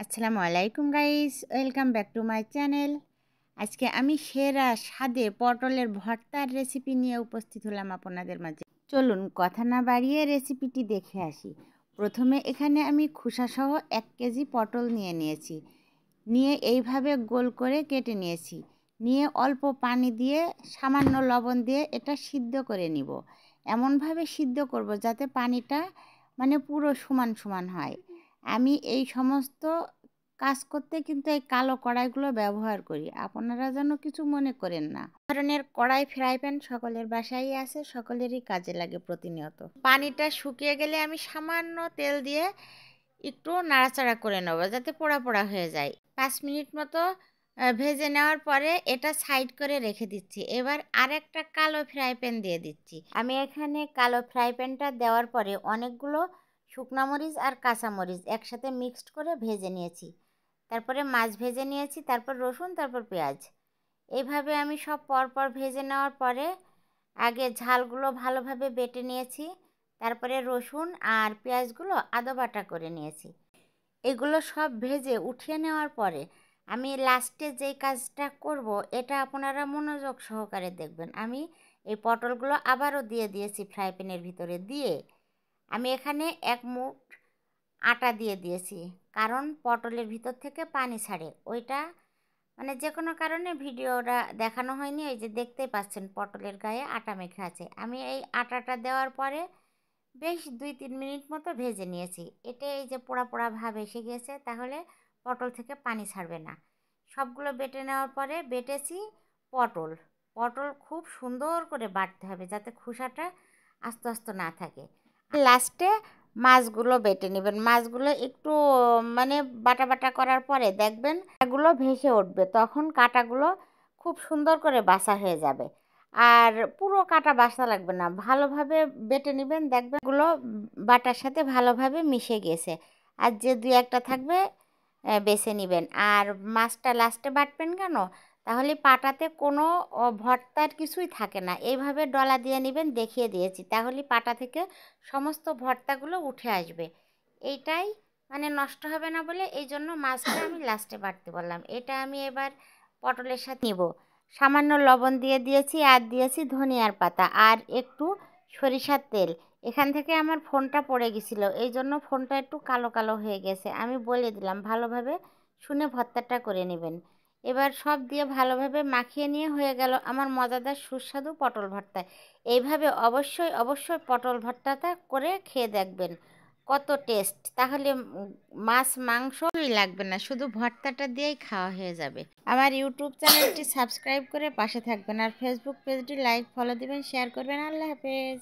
আসসালামু আলাইকুম guys, welcome back to my channel. আজকে আমি সেরা স্বাদে পটলের ভর্তার রেসিপি নিয়ে উপস্থিত হলাম আপনাদের মাঝে। চলুন কথা না বাড়িয়ে রেসিপিটি দেখে আসি। প্রথমে এখানে আমি খোসাসহ 1 কেজি পটল নিয়েছি। নিয়ে এইভাবে গোল করে কেটে নিয়েছি। নিয়ে অল্প পানি দিয়ে সামান্য লবণ দিয়ে এটা সিদ্ধ করে নিব। এমনভাবে সিদ্ধ করব যাতে পানিটা পুরো সমান সমান হয়। আমি এই সমস্ত কাজ করতে কিন্তু এই কালো কড়াইগুলো ব্যবহার করি, আপনারা যেন কিছু মনে করেন না। ধরনের কড়াই ফ্রাই প্যান সকলের বাসায় আছে, সকলেরই কাজে লাগে প্রতিনিয়ত। পানিটা শুকিয়ে গেলে আমি সামান্য তেল দিয়ে একটু নাড়াচাড়া করে নেব যাতে পোড়া পোড়া হয়ে যায়। 5 মিনিট মতো ভেজে নেওয়ার পরে এটা সাইড করে রেখে দিচ্ছি। এবার আরেকটা কালো ফ্রাই প্যান দিয়ে দিচ্ছি। আমি এখানে কালো ফ্রাই প্যানটা দেওয়ার পরে অনেকগুলো শুকনা মরিচ আর কাঁচা মরিচ একসাথে মিক্সড করে ভেজে নিয়েছি। তারপরে মাছ ভেজে নিয়েছি, তারপর রসুন, তারপর পেঁয়াজ। এইভাবে আমি সব পরপর ভেজে নেওয়ার পরে আগে ঝালগুলো ভালোভাবে বেটে নিয়েছি। তারপরে রসুন আর পেঁয়াজগুলো আদা বাটা করে নিয়েছি। এগুলো সব ভেজে উঠিয়ে নেওয়ার পরে আমি লাস্টে যেই কাজটা করব এটা আপনারা মনোযোগ সহকারে দেখবেন। আমি এই পটলগুলো আবারও দিয়ে দিয়েছি ফ্রাই প্যানের ভিতরে। দিয়ে আমি এখানে 1 মুঠ আটা দিয়ে দিয়েছি, কারণ পটলের ভিতর থেকে পানি ছাড়ে। ওইটা যে কোনো কারণে ভিডিওটা দেখানো হয়নি, এই যে দেখতেই পাচ্ছেন পটলের গায়ে আটা মেখে আছে। আমি এই আটাটা দেওয়ার পরে বেশ 2-3 মিনিট মতো ভেজে নিয়েছি। এটা এই যে পোড়া পোড়া ভাব এসে গেছে, তাহলে পটল থেকে পানি ছাড়বে না। সবগুলো বেটে নেওয়ার পরে বেটেছি পটল। পটল খুব সুন্দর করে বাটতে হবে যাতে খোসাটা আস্তে আস্তে না থাকে। লাস্টে মাছগুলো বেটে নেবেন। মাছগুলো একটু বাটা বাটা করার পরে দেখবেন এগুলো ভেসে উঠবে, তখন কাঁটাগুলো খুব সুন্দর করে বাছা হয়ে যাবে। আর পুরো কাঁটা বাছা লাগবে না, ভালোভাবে বেটে নেবেন, দেখবেন এগুলো বাটার সাথে ভালোভাবে মিশে গেছে। আর যে 2-1টা থাকবে বেছে নেবেন। আর মাছটা লাস্টে বাটবেন কেন? তাহলে পাটাতে কোনো ভর্তার কিছুই থাকে না। এইভাবে ডলা দিয়ে নেবেন, দেখিয়ে দিয়েছি, তাহলে পাটা থেকে সমস্ত ভর্তাগুলো উঠে আসবে। এইটাই নষ্ট হবে না বলে এই জন্য মাছটা আমি লাস্টে বাটতে বললাম। এটা আমি এবার পটলের সাথে নিব। সামান্য লবণ দিয়ে দিয়েছি আর দিয়েছি ধনিয়ার পাতা আর একটু সরিষার তেল। এখান থেকে আমার ফোনটা পড়ে গেছিলো, এই জন্য ফোনটা একটু কালো কালো হয়ে গেছে। আমি বলে দিলাম ভালোভাবে শুনে ভর্তাটা করে নেবেন। এবার সব দিয়ে ভালোভাবে মাখিয়ে নিয়ে হয়ে গেল আমার মজাদার সুস্বাদু পটল ভর্তা। এইভাবে অবশ্যই অবশ্যই পটল ভর্তাটা করে খেয়ে দেখবেন কত টেস্ট। তাহলে মাছ মাংসই লাগবে না, শুধু ভর্তাটা দিয়েই খাওয়া হয়ে যাবে। আমার ইউটিউব চ্যানেলটি সাবস্ক্রাইব করে পাশে থাকবেন আর ফেসবুক পেজটি লাইক ফলো দিবেন, শেয়ার করবেন। আল্লাহ হাফেজ।